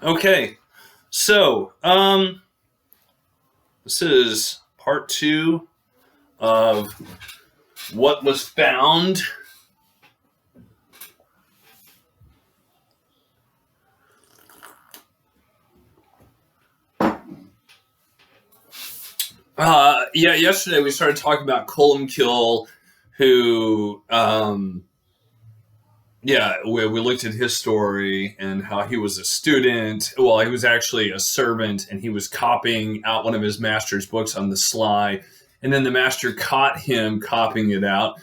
Okay, so this is part two of what was found. Yesterday we started talking about Columbkill, who, we looked at his story and how he was a student. Well, he was actually a servant, and he was copying out one of his master's books on the sly. And then the master caught him copying it out,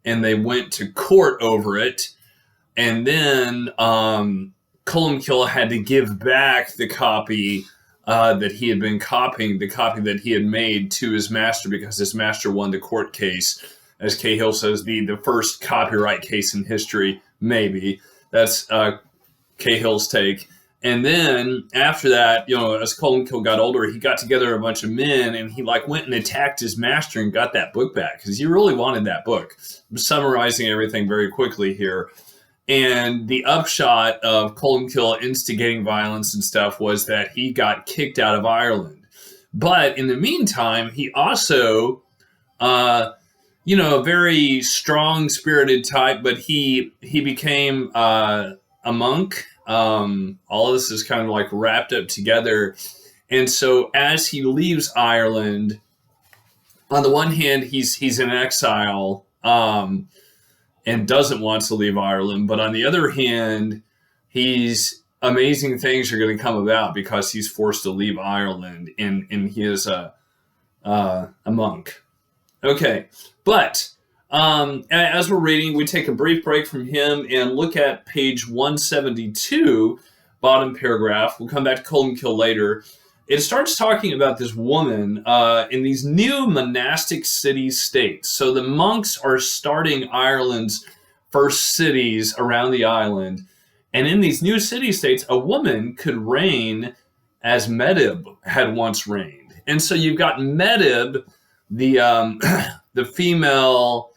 and they went to court over it. And then Columbkill had to give back the copy that he had been copying, the copy that he had made to his master, because his master won the court case. As Cahill says, the first copyright case in history, maybe. That's Cahill's take. And then after that, as Columbkill got older, he got together a bunch of men, and he went and attacked his master and got that book back, because he really wanted that book. I'm summarizing everything very quickly here. And the upshot of Columbkill instigating violence and stuff was that he got kicked out of Ireland. But in the meantime, he also, a very strong-spirited type, but he became a monk. All of this is kind of wrapped up together. And so as he leaves Ireland, on the one hand, he's in exile, and doesn't want to leave Ireland. But on the other hand, amazing things are going to come about because he's forced to leave Ireland, and he is a monk. Okay, but as we're reading, we take a brief break from him and look at page 172, bottom paragraph. We'll come back to Columbkill later. It starts talking about this woman in these new monastic city-states. So the monks are starting Ireland's first cities around the island. And in these new city-states, a woman could reign as Medb had once reigned. And so you've got Medb, the female,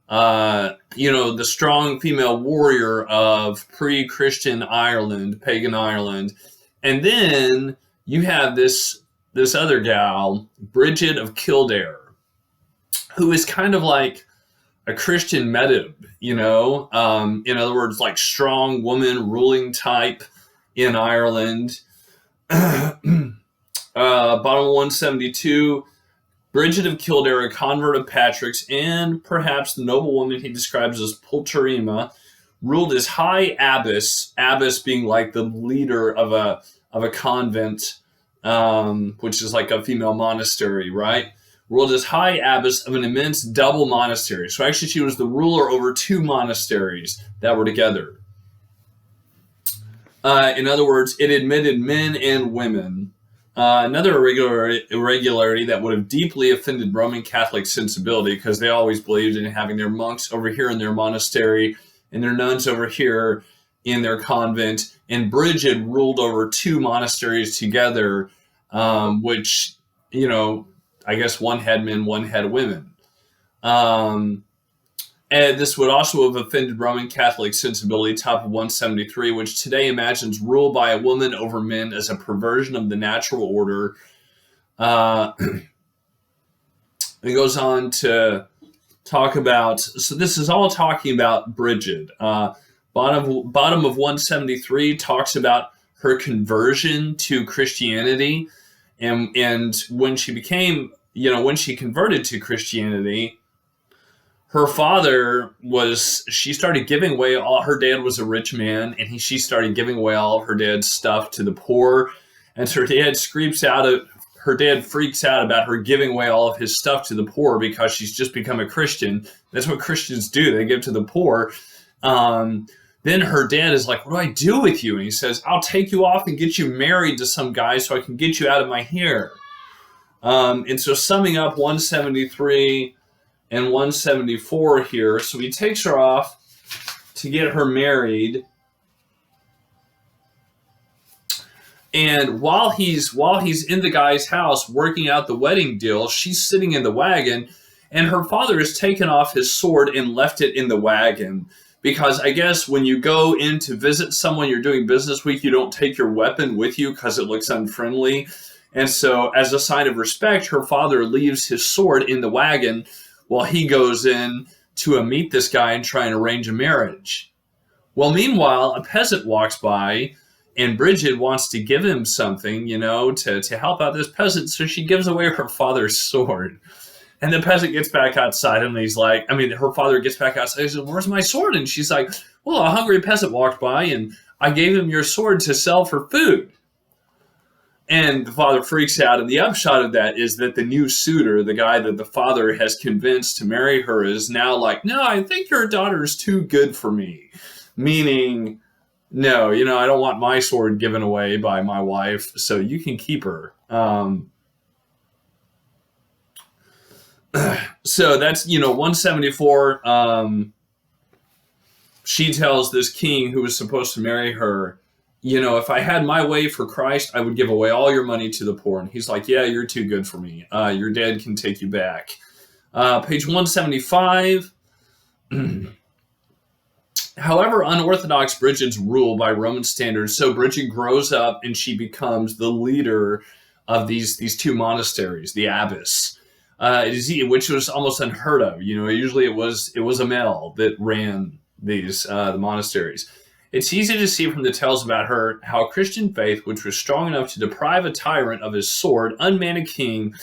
the strong female warrior of pre-Christian Ireland, pagan Ireland. And then you have this other gal, Bridget of Kildare, who is kind of like a Christian Medb, in other words, strong woman ruling type in Ireland. Bottom 172, Bridget of Kildare, a convert of Patrick's, and perhaps the noblewoman he describes as Pulcherima, ruled as high abbess being the leader of a convent, which is a female monastery, right? Ruled as high abbess of an immense double monastery. So actually she was the ruler over two monasteries that were together. In other words, it admitted men and women. Another irregularity that would have deeply offended Roman Catholic sensibility, because they always believed in having their monks over here in their monastery and their nuns over here in their convent, and Bridget ruled over two monasteries together, which, I guess one had men, one had women. And this would also have offended Roman Catholic sensibility, top of 173, which today imagines rule by a woman over men as a perversion of the natural order. It goes on to talk about, so this is all talking about Bridget. Bottom of 173 talks about her conversion to Christianity, and when she became, when she converted to Christianity, her father she started giving away her dad was a rich man, and she started giving away all of her dad's stuff to the poor, and so her dad freaks out about her giving away all of his stuff to the poor because she's just become a Christian. That's what Christians do. They give to the poor. Then her dad is like, what do I do with you? And he says, I'll take you off and get you married to some guy so I can get you out of my hair. And so summing up 173 and 174 here, so he takes her off to get her married. And while he's in the guy's house working out the wedding deal, she's sitting in the wagon, and her father has taken off his sword and left it in the wagon, because I guess when you go in to visit someone you're doing business with, you don't take your weapon with you because it looks unfriendly. And so as a sign of respect, her father leaves his sword in the wagon while he goes in to meet this guy and try and arrange a marriage. Well, meanwhile, a peasant walks by, and Bridget wants to give him something, to help out this peasant. So she gives away her father's sword. And the peasant gets back outside, and her father gets back outside. He says, "Where's my sword?" And she's like, "Well, a hungry peasant walked by, and I gave him your sword to sell for food." And the father freaks out. And the upshot of that is that the new suitor, the guy that the father has convinced to marry her, is now like, "No, I think your daughter's too good for me." Meaning, no, I don't want my sword given away by my wife, so you can keep her. So that's, 174. She tells this king who was supposed to marry her, "If I had my way for Christ, I would give away all your money to the poor." And he's like, "Yeah, you're too good for me. Your dad can take you back." Page 175. However unorthodox Bridget's rule by Roman standards, so Bridget grows up and she becomes the leader of these two monasteries, the abbess, which was almost unheard of. Usually it was a male that ran the monasteries. It's easy to see from the tales about her how Christian faith, which was strong enough to deprive a tyrant of his sword, unman a king,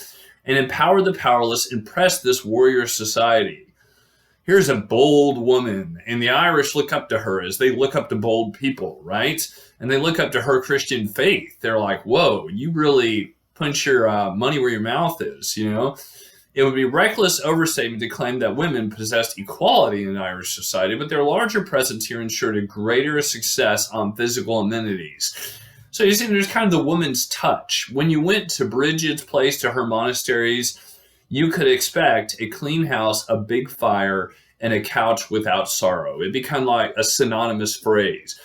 and empower the powerless, impressed this warrior society. Here's a bold woman, and the Irish look up to her as they look up to bold people, right? And they look up to her Christian faith. They're like, "Whoa, you really punch your money where your mouth is," It would be reckless overstatement to claim that women possessed equality in Irish society, but their larger presence here ensured a greater success on physical amenities. So you see, there's kind of the woman's touch. When you went to Bridget's place, to her monasteries, you could expect a clean house, a big fire, and a couch without sorrow. It became like a synonymous phrase.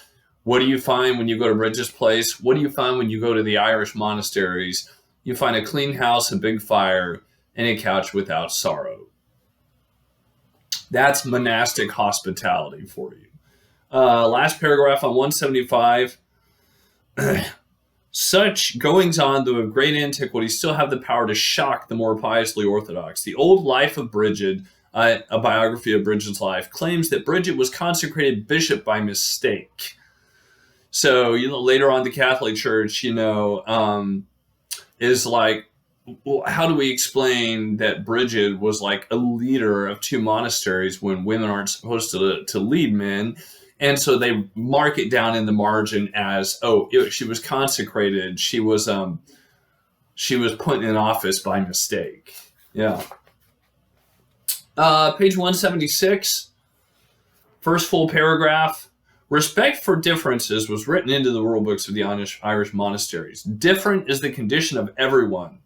What do you find when you go to Bridget's place? What do you find when you go to the Irish monasteries? You find a clean house, a big fire, and a couch without sorrow. That's monastic hospitality for you. Last paragraph on 175. Such goings on, though of great antiquity, still have the power to shock the more piously orthodox. The Old Life of Bridget, a biography of Bridget's life, claims that Bridget was consecrated bishop by mistake. So, later on, the Catholic Church, is like, well, how do we explain that Bridget was like a leader of two monasteries when women aren't supposed to lead men? And so they mark it down in the margin as, she was consecrated. She was put in office by mistake. Yeah. Page 176, first full paragraph. Respect for differences was written into the rule books of the Irish monasteries. Different is the condition of everyone,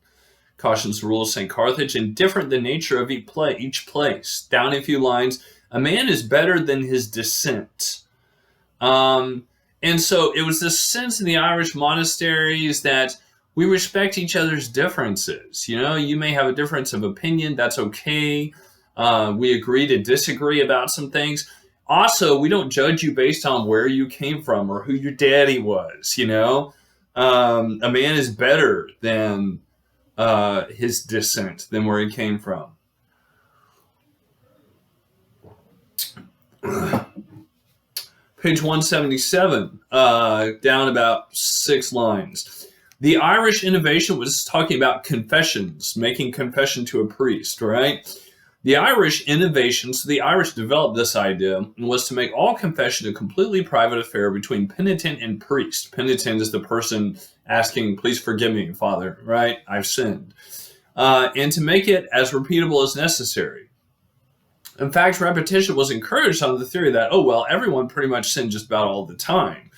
cautions the rule of St. Carthage, and different the nature of each place. Down a few lines, a man is better than his descent. And so it was this sense in the Irish monasteries that we respect each other's differences. You may have a difference of opinion. That's okay. We agree to disagree about some things. Also, we don't judge you based on where you came from or who your daddy was. A man is better than his descent, than where he came from. Page 177, down about 6 lines. The Irish innovation was talking about confessions, making confession to a priest, right? The Irish innovation, so the Irish developed this idea, was to make all confession a completely private affair between penitent and priest. Penitent is the person asking, "Please forgive me, Father," right? "I've sinned." And to make it as repeatable as necessary. In fact, repetition was encouraged on the theory that, everyone pretty much sinned just about all the time.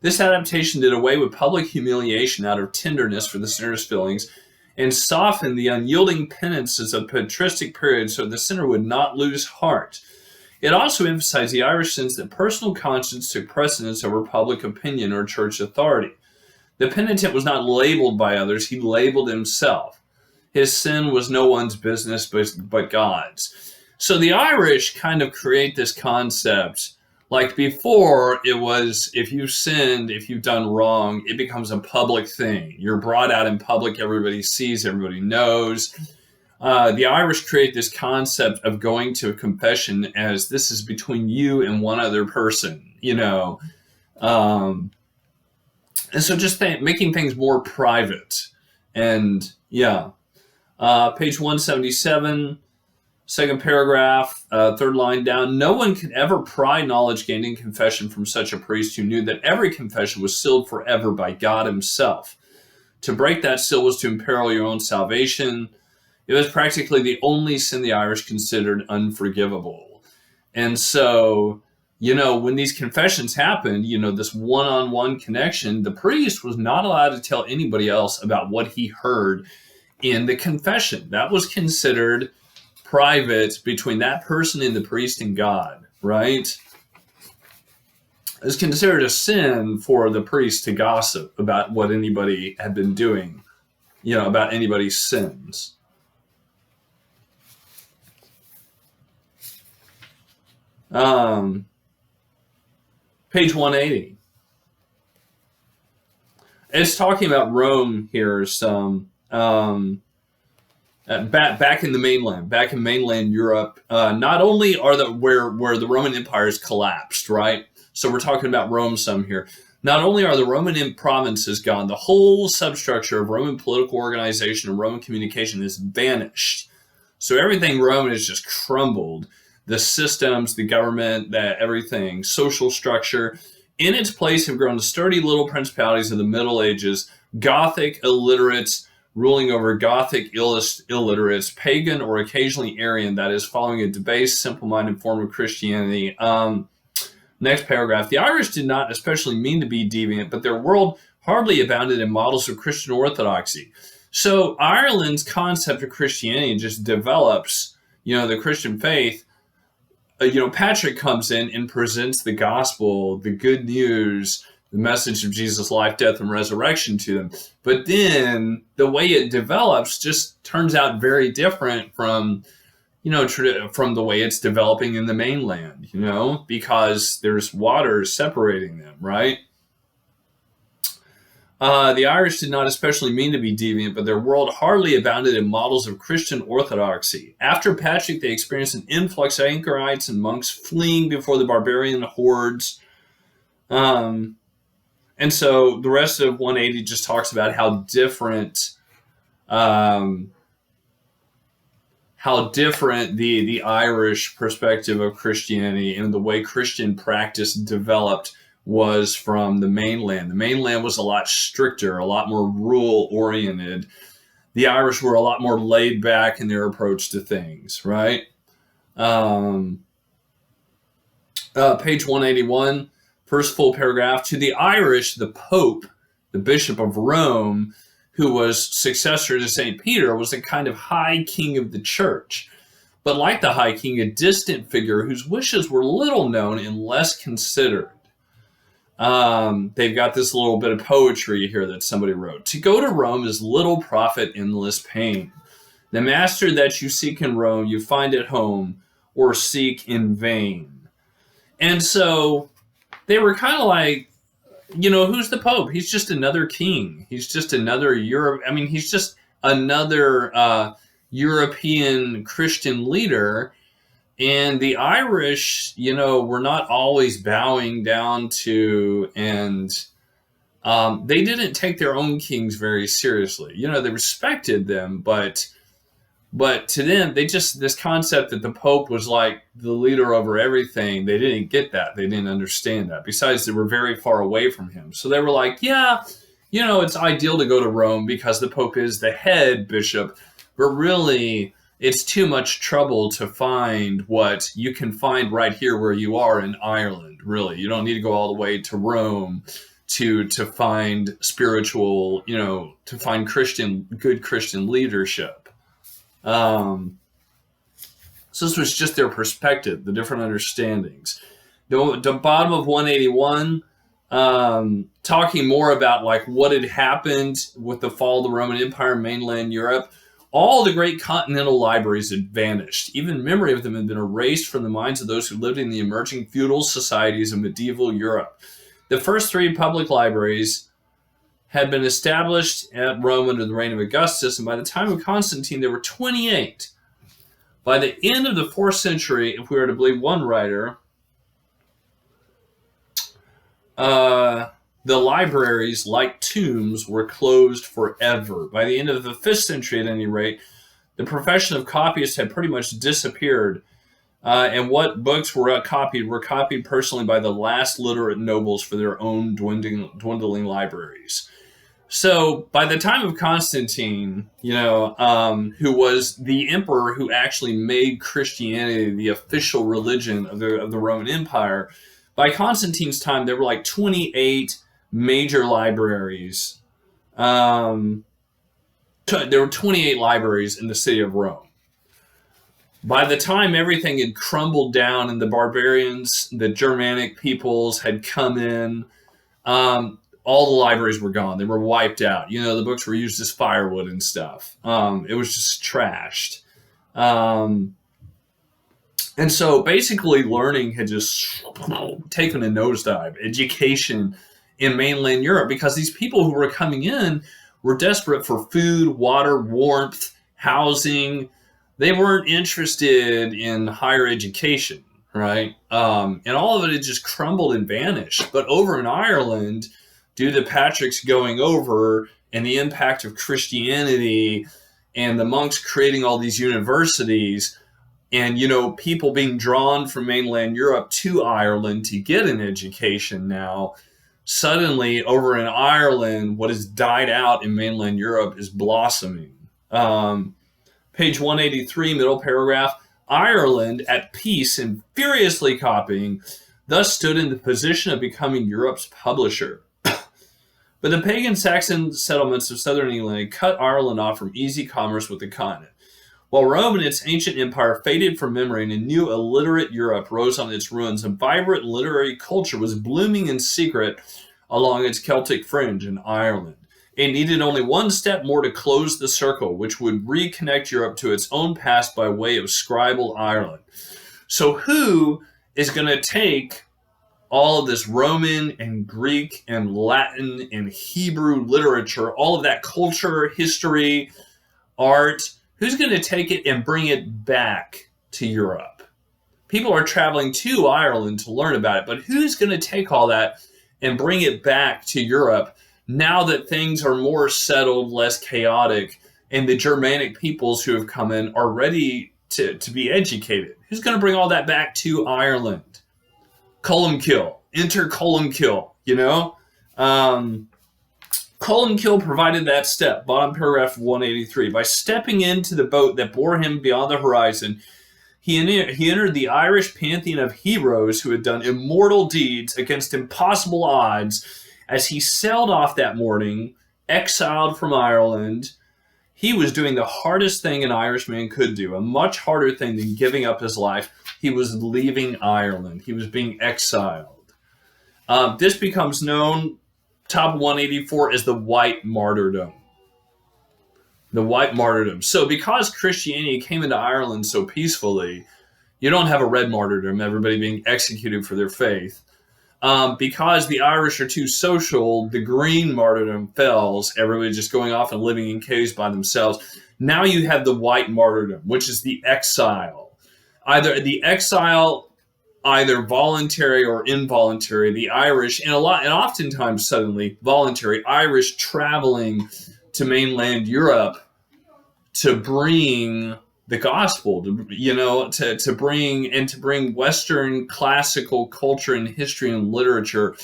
This adaptation did away with public humiliation out of tenderness for the sinner's feelings and softened the unyielding penances of patristic period so the sinner would not lose heart. It also emphasized the Irish sense that personal conscience took precedence over public opinion or church authority. The penitent was not labeled by others, he labeled himself. His sin was no one's business but God's. So the Irish kind of create this concept Like before, it was if you sinned, if you've done wrong, it becomes a public thing. You're brought out in public, everybody sees, everybody knows. The Irish create this concept of going to a confession as this is between you and one other person, you know. And so just making things more private. And yeah, page 177. Second paragraph, third line down. No one could ever pry knowledge gained in confession from such a priest who knew that every confession was sealed forever by God himself. To break that seal was to imperil your own salvation. It was practically the only sin the Irish considered unforgivable. And so, you know, when these confessions happened, you know, this one-on-one connection, the priest was not allowed to tell anybody else about what he heard in the confession. That was considered private between that person and the priest and God, right? It's considered a sin for the priest to gossip about what anybody had been doing, you know, about anybody's sins. Page 180. It's talking about Rome here some. Back in the mainland, back in mainland Europe, not only are where the Roman empires collapsed, right? So we're talking about Rome some here. Not only are the Roman provinces gone, the whole substructure of Roman political organization and Roman communication is vanished. So everything Roman is just crumbled. The systems, the government, everything, social structure. In its place have grown sturdy little principalities of the Middle Ages, Gothic illiterates, ruling over Gothic illiterates, pagan or occasionally Arian, that is, following a debased, simple-minded form of Christianity. Next paragraph. The Irish did not especially mean to be deviant, but their world hardly abounded in models of Christian orthodoxy. So Ireland's concept of Christianity just develops, you know, the Christian faith. You know, Patrick comes in and presents the gospel, the good news, the message of Jesus' life, death, and resurrection to them. But then the way it develops just turns out very different from, you know, from the way it's developing in the mainland, you know, because there's water separating them, right? The Irish did not especially mean to be deviant, but their world hardly abounded in models of Christian orthodoxy. After Patrick, they experienced an influx of anchorites and monks fleeing before the barbarian hordes. And so the rest of 180 just talks about how different the Irish perspective of Christianity and the way Christian practice developed was from the mainland. The mainland was a lot stricter, a lot more rule-oriented. The Irish were a lot more laid back in their approach to things, right? Page 181. First full paragraph. To the Irish, the Pope, the Bishop of Rome, who was successor to St. Peter, was a kind of high king of the church. But like the high king, a distant figure whose wishes were little known and less considered. They've got this little bit of poetry here that somebody wrote. To go to Rome is little profit, endless pain. The master that you seek in Rome, you find at home, or seek in vain. And so they were kind of like, you know, who's the Pope? He's just another king. He's just another he's just another European Christian leader. And the Irish, you know, were not always bowing down to, and they didn't take their own kings very seriously. You know, they respected them, but to them, this concept that the Pope was like the leader over everything, they didn't get that. They didn't understand that. Besides, they were very far away from him. So they were like, yeah, you know, it's ideal to go to Rome because the Pope is the head bishop, but really it's too much trouble to find what you can find right here where you are in Ireland, really. You don't need to go all the way to Rome to find spiritual, you know, to find good Christian leadership. So this was just their perspective, the different understandings. The bottom of 181, talking more about like what had happened with the fall of the Roman Empire in mainland Europe. All the great continental libraries had vanished. Even memory of them had been erased from the minds of those who lived in the emerging feudal societies of medieval Europe. The first three public libraries had been established at Rome under the reign of Augustus, and by the time of Constantine, there were 28. By the end of the 4th century, if we are to believe one writer, the libraries, like tombs, were closed forever. By the end of the 5th century, at any rate, the profession of copyist had pretty much disappeared. And what books were copied personally by the last literate nobles for their own dwindling libraries. So by the time of Constantine, who was the emperor who actually made Christianity the official religion of the Roman Empire, by Constantine's time, there were like 28 major libraries. There were 28 libraries in the city of Rome. By the time everything had crumbled down and the barbarians, the Germanic peoples had come in, all the libraries were gone. They were wiped out. The books were used as firewood and stuff. It was just trashed. And so basically learning had just taken a nosedive. Education in mainland Europe, because these people who were coming in were desperate for food, water, warmth, housing. They weren't interested in higher education, right? And all of it had just crumbled and vanished. But over in Ireland, due to Patrick's going over and the impact of Christianity and the monks creating all these universities and, people being drawn from mainland Europe to Ireland to get an education now, suddenly over in Ireland, what has died out in mainland Europe is blossoming. Page 183, middle paragraph, Ireland, at peace and furiously copying, thus stood in the position of becoming Europe's publisher. But the pagan Saxon settlements of southern England had cut Ireland off from easy commerce with the continent. While Rome and its ancient empire faded from memory and a new illiterate Europe rose on its ruins, a vibrant literary culture was blooming in secret along its Celtic fringe in Ireland. It needed only one step more to close the circle, which would reconnect Europe to its own past by way of scribal Ireland. So who is going to take all of this Roman and Greek and Latin and Hebrew literature, all of that culture, history, art, who's going to take it and bring it back to Europe? People are traveling to Ireland to learn about it, but who's going to take all that and bring it back to Europe now that things are more settled, less chaotic, and the Germanic peoples who have come in are ready to be educated? Who's going to bring all that back to Ireland? Columkill. Enter Columkill, Columkill provided that step, bottom paragraph 183. By stepping into the boat that bore him beyond the horizon, he entered the Irish pantheon of heroes who had done immortal deeds against impossible odds. As he sailed off that morning, exiled from Ireland, he was doing the hardest thing an Irishman could do, a much harder thing than giving up his life. He was leaving Ireland. He was being exiled. This becomes known, top 184, as the White Martyrdom. The White Martyrdom. So because Christianity came into Ireland so peacefully, you don't have a red martyrdom, everybody being executed for their faith. Because the Irish are too social, the green martyrdom fails, everybody just going off and living in caves by themselves. Now you have the white martyrdom, which is the exile. Either voluntary or involuntary, the Irish, and oftentimes suddenly voluntary Irish traveling to mainland Europe to bring the gospel, to bring Western classical culture and history and literature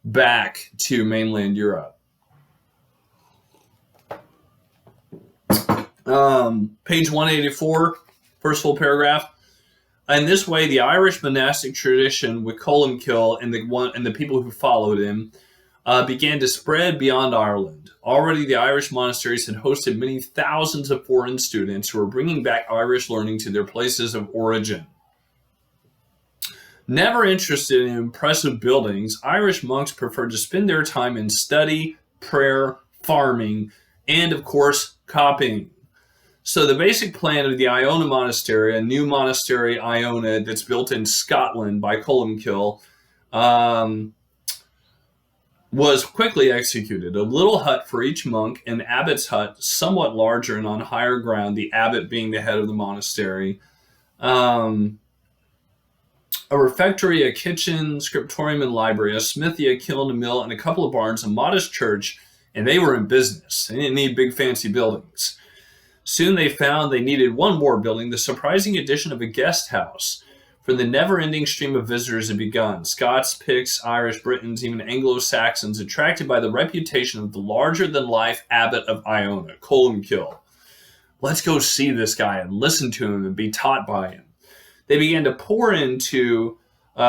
back to mainland Europe. Page 184, first full paragraph. In this way, the Irish monastic tradition with Columkill and the people who followed him began to spread beyond Ireland. Already, the Irish monasteries had hosted many thousands of foreign students who were bringing back Irish learning to their places of origin. Never interested in impressive buildings, Irish monks preferred to spend their time in study, prayer, farming, and, of course, copying. So the basic plan of the Iona Monastery, a new monastery, Iona, that's built in Scotland by Columbkill, was quickly executed. A little hut for each monk, an abbot's hut, somewhat larger and on higher ground, the abbot being the head of the monastery. A refectory, a kitchen, scriptorium, and library, a smithy, a kiln, a mill, and a couple of barns, a modest church, and they were in business. They didn't need big fancy buildings. Soon they found they needed one more building, the surprising addition of a guest house. For the never-ending stream of visitors had begun. Scots, Picts, Irish, Britons, even Anglo-Saxons, attracted by the reputation of the larger-than-life abbot of Iona, Columbkill. Let's go see this guy and listen to him and be taught by him. They began to pour into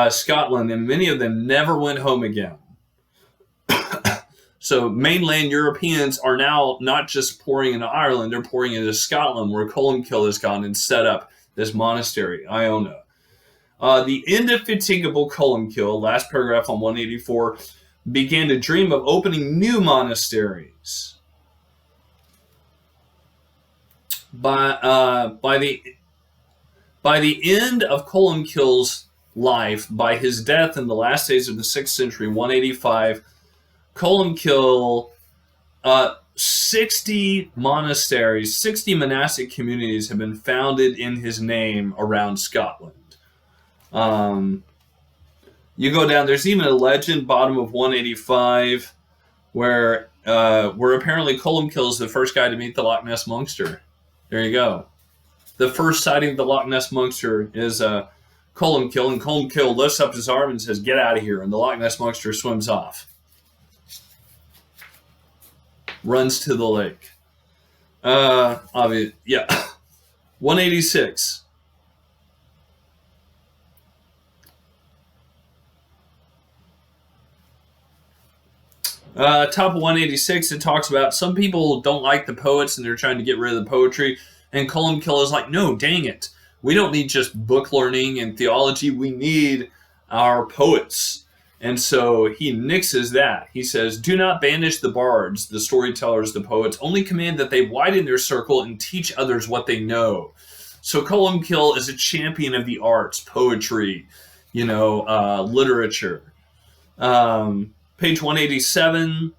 Scotland, and many of them never went home again. So mainland Europeans are now not just pouring into Ireland, they're pouring into Scotland, where Columbkill has gone and set up this monastery, Iona. The indefatigable Columbkill, last paragraph on 184, began to dream of opening new monasteries. By the end of Columbkill's life, by his death in the last days of the 6th century, 185, Columbkill, 60 monasteries, 60 monastic communities have been founded in his name around Scotland. You go down, there's even a legend, bottom of 185, where apparently Columbkill is the first guy to meet the Loch Ness Monster. There you go. The first sighting of the Loch Ness Monster is Columbkill, and Columbkill lifts up his arm and says, "Get out of here," and the Loch Ness Monster swims off. Runs to the lake. Yeah. 186. Top of 186, it talks about some people don't like the poets and they're trying to get rid of the poetry. And Columbkill is like, no, dang it. We don't need just book learning and theology. We need our poets. And so he nixes that. He says, do not banish the bards, the storytellers, the poets. Only command that they widen their circle and teach others what they know. So Columbkill is a champion of the arts, poetry, literature. Page 187,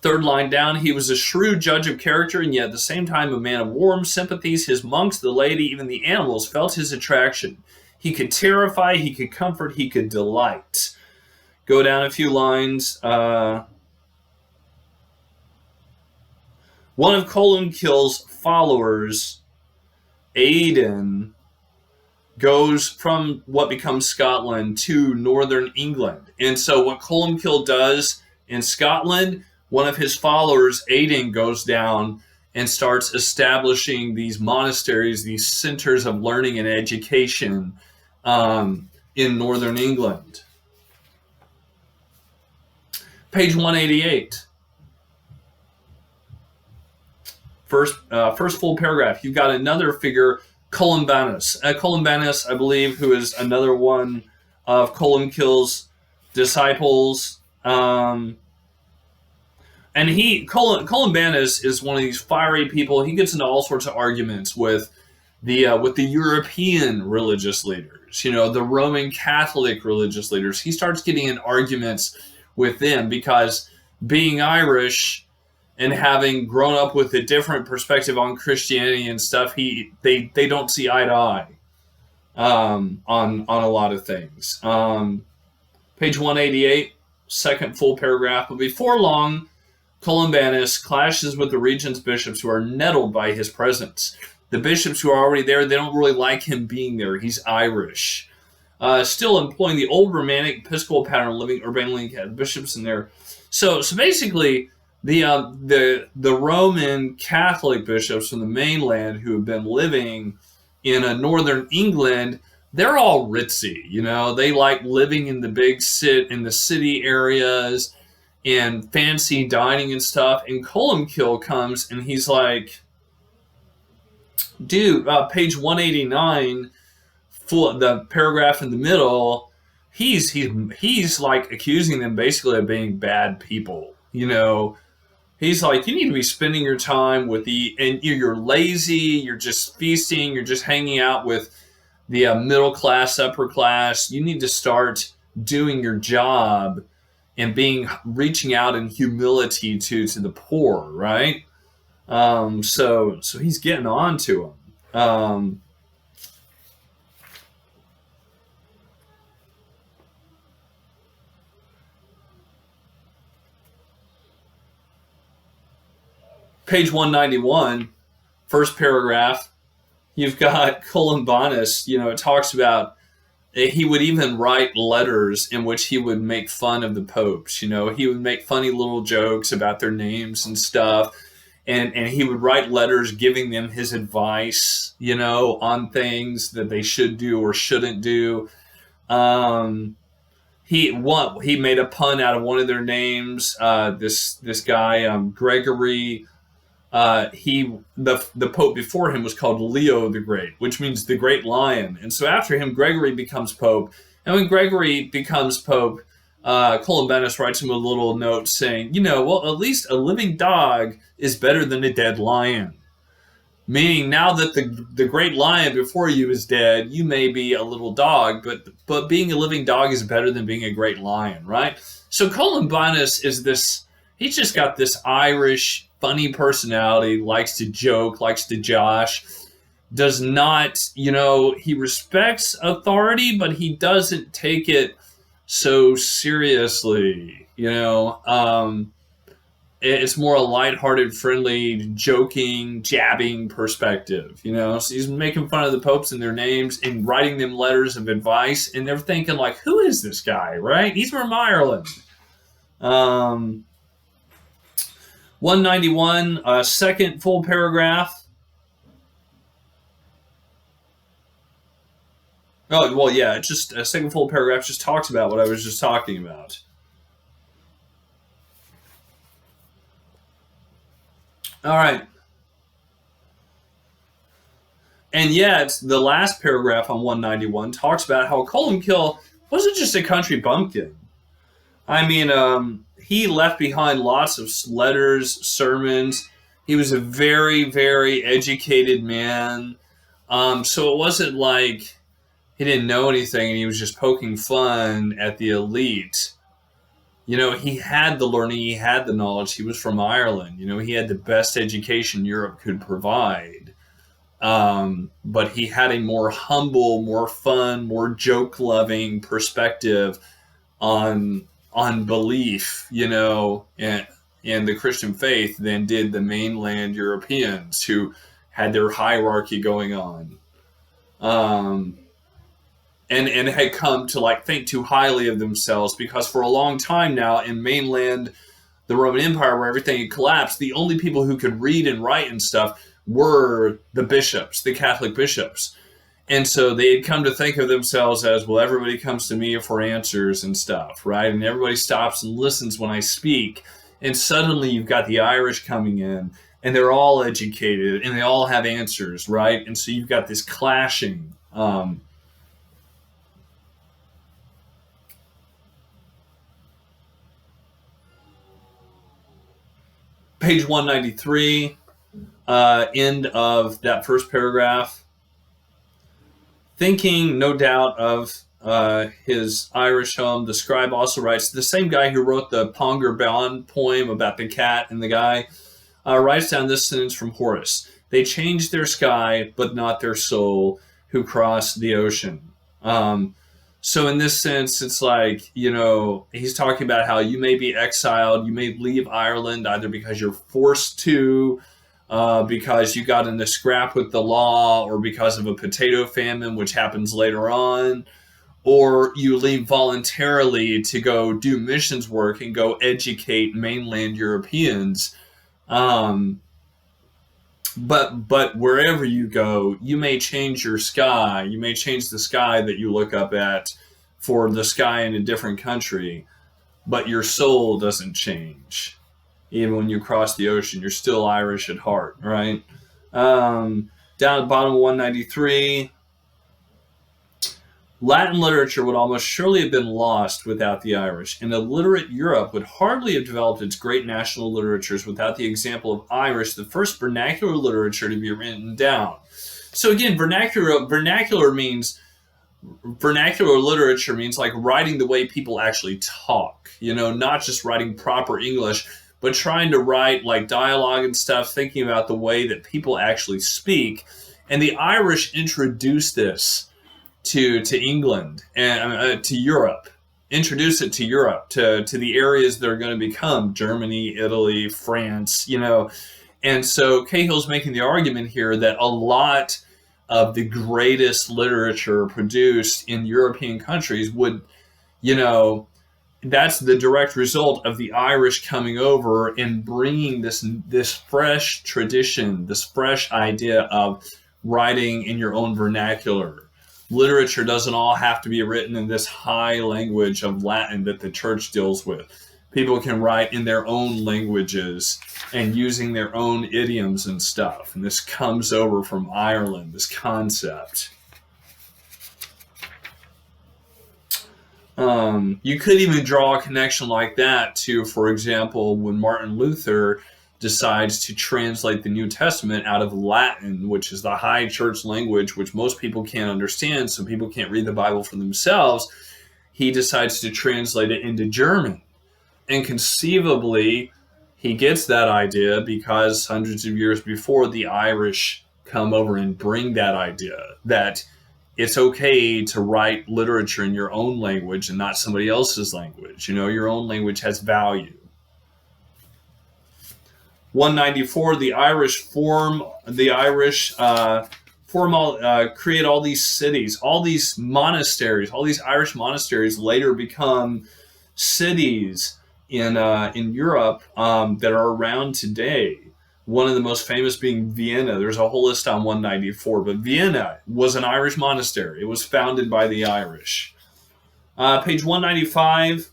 third line down, he was a shrewd judge of character and yet at the same time a man of warm sympathies. His monks, the laity, even the animals felt his attraction. He could terrify, he could comfort, he could delight. Go down a few lines. One of Columbkill's followers, Aidan, goes from what becomes Scotland to northern England. And so what Columbkill does in Scotland, one of his followers, Aidan, goes down and starts establishing these monasteries, these centers of learning and education in northern England. Page 188. First full paragraph. You've got another figure, Columbanus. Columbanus, I believe, who is another one of Columbkill's disciples. And Columbanus is one of these fiery people. He gets into all sorts of arguments with the European religious leaders, the Roman Catholic religious leaders. He starts getting in arguments with them because being Irish and having grown up with a different perspective on Christianity and stuff, they don't see eye to eye on a lot of things. Page 188, second full paragraph. But before long, Columbanus clashes with the regent's bishops who are nettled by his presence. The bishops who are already there, they don't really like him being there. He's Irish. Still employing the old Romantic Episcopal pattern of living urbanely, had bishops in there. So basically, the Roman Catholic bishops from the mainland who have been living in northern England, they're all ritzy. They like living in the city areas and fancy dining and stuff. And Columbkill comes and he's like, dude, page 189, the paragraph in the middle, he's like accusing them basically of being bad people, He's like, you need to be spending your time with and you're lazy, you're just feasting, you're just hanging out with the middle class, upper class. You need to start doing your job and reaching out in humility to the poor, right? So he's getting on to him. Page 191, first paragraph, you've got Columbanus. It talks about he would even write letters in which he would make fun of the popes. He would make funny little jokes about their names and stuff. And he would write letters giving them his advice, on things that they should do or shouldn't do. He made a pun out of one of their names. This guy, Gregory. The pope before him was called Leo the Great, which means the Great Lion. And so after him, Gregory becomes pope. And when Gregory becomes pope, Columbanus writes him a little note saying, well, at least a living dog is better than a dead lion. Meaning now that the great lion before you is dead, you may be a little dog, but being a living dog is better than being a great lion, right? So Columbanus is this, he's just got this Irish funny personality, likes to joke, likes to josh, does not, he respects authority, but he doesn't take it so seriously, it's more a lighthearted, friendly, joking, jabbing perspective, so he's making fun of the popes and their names and writing them letters of advice, and they're thinking like, who is this guy, right? He's from Ireland. 191, second full paragraph. Oh, well, yeah, it's just a second full paragraph just talks about what I was just talking about. All right. And yet, the last paragraph on 191 talks about how Columbkill wasn't just a country bumpkin. I mean, he left behind lots of letters, sermons. He was a very, very educated man. So it wasn't like he didn't know anything and he was just poking fun at the elite. He had the learning, he had the knowledge. He was from Ireland. He had the best education Europe could provide. But he had a more humble, more fun, more joke-loving perspective on belief, in the Christian faith than did the mainland Europeans who had their hierarchy going on. And had come to think too highly of themselves, because for a long time now in mainland, the Roman Empire, where everything had collapsed, the only people who could read and write and stuff were the bishops, the Catholic bishops. And so they had come to think of themselves as, well, everybody comes to me for answers and stuff, right? And everybody stops and listens when I speak. And suddenly you've got the Irish coming in, and they're all educated, and they all have answers, right? And so you've got this clashing. Page 193, end of that first paragraph. Thinking, no doubt, of his Irish home, the scribe also writes, the same guy who wrote the Ponger Bawn poem about the cat and the guy, writes down this sentence from Horace. They changed their sky, but not their soul, who crossed the ocean. So in this sense, it's like, he's talking about how you may be exiled, you may leave Ireland either because you're forced to, because you got in a scrap with the law, or because of a potato famine, which happens later on, or you leave voluntarily to go do missions work and go educate mainland Europeans. But wherever you go, you may change your sky. You may change the sky that you look up at for the sky in a different country, but your soul doesn't change. Even when you cross the ocean, you're still Irish at heart, right? Down at the bottom of 193, Latin literature would almost surely have been lost without the Irish, and illiterate Europe would hardly have developed its great national literatures without the example of Irish, the first vernacular literature to be written down. So again, vernacular literature means like writing the way people actually talk, not just writing proper English, but trying to write like dialogue and stuff, thinking about the way that people actually speak. And the Irish introduced this to England and to Europe, introduce it to Europe, to the areas that are going to become Germany, Italy, France, And so Cahill's making the argument here that a lot of the greatest literature produced in European countries would, that's the direct result of the Irish coming over and bringing this fresh tradition, this fresh idea of writing in your own vernacular. Literature doesn't all have to be written in this high language of Latin that the church deals with. People can write in their own languages and using their own idioms and stuff. And this comes over from Ireland, this concept. You could even draw a connection like that to, for example, when Martin Luther decides to translate the New Testament out of Latin, which is the high church language, which most people can't understand, so people can't read the Bible for themselves. He decides to translate it into German. And conceivably, he gets that idea because hundreds of years before, the Irish come over and bring that idea that it's okay to write literature in your own language and not somebody else's language. Your own language has value. 194, the Irish create all these cities, all these monasteries, all these Irish monasteries later become cities in Europe that are around today. One of the most famous being Vienna. There's a whole list on 194, but Vienna was an Irish monastery. It was founded by the Irish. Page 195.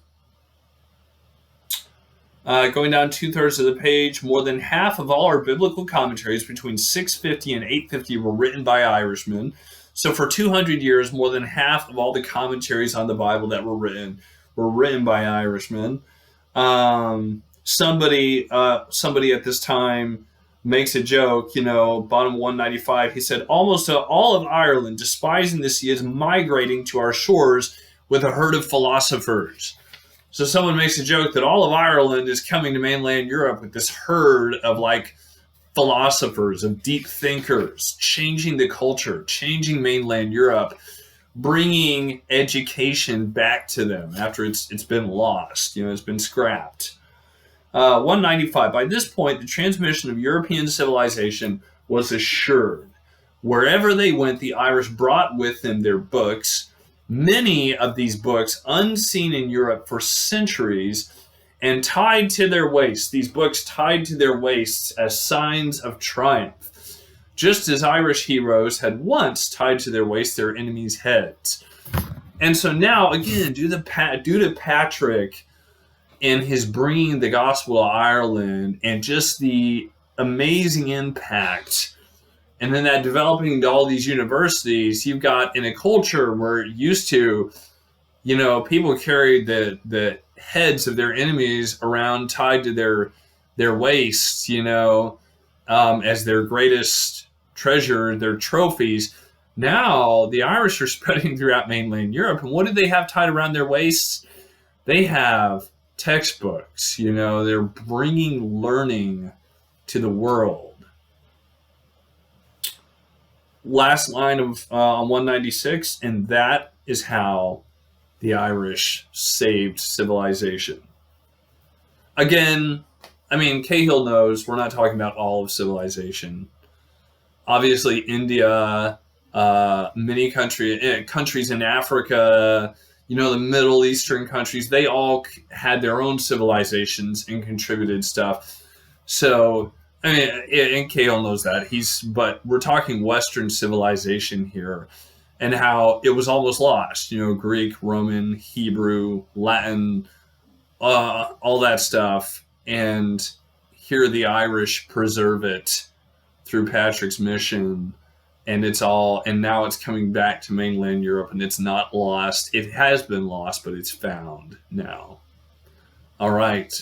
Going down 2/3 of the page, more than half of all our biblical commentaries between 650 and 850 were written by Irishmen. So for 200 years, more than half of all the commentaries on the Bible that were written by Irishmen. Somebody at this time makes a joke, bottom 195. He said, almost all of Ireland, despising the sea, is migrating to our shores with a herd of philosophers. So someone makes a joke that all of Ireland is coming to mainland Europe with this herd of like philosophers, of deep thinkers, changing the culture, changing mainland Europe, bringing education back to them after it's been lost, it's been scrapped. 195. By this point, the transmission of European civilization was assured. Wherever they went, the Irish brought with them their books, many of these books unseen in Europe for centuries, and tied to their waists, these books tied to their waists as signs of triumph, just as Irish heroes had once tied to their waists their enemies' heads. And so now, again, due to Patrick and his bringing the gospel to Ireland and just the amazing impact, and then that developing into all these universities, you've got in a culture where used to, people carried the heads of their enemies around tied to their waists, as their greatest treasure, their trophies. Now the Irish are spreading throughout mainland Europe, and what do they have tied around their waists? They have textbooks. They're bringing learning to the world. Last line of 196, and that is how the Irish saved civilization. Again, Cahill knows we're not talking about all of civilization. Obviously, India, many countries in Africa, the Middle Eastern countries, they all had their own civilizations and contributed stuff. So, and Cahill knows that. But we're talking Western civilization here and how it was almost lost. Greek, Roman, Hebrew, Latin, all that stuff. And here the Irish preserve it through Patrick's mission and now it's coming back to mainland Europe, and it's not lost. It has been lost, but it's found now. All right.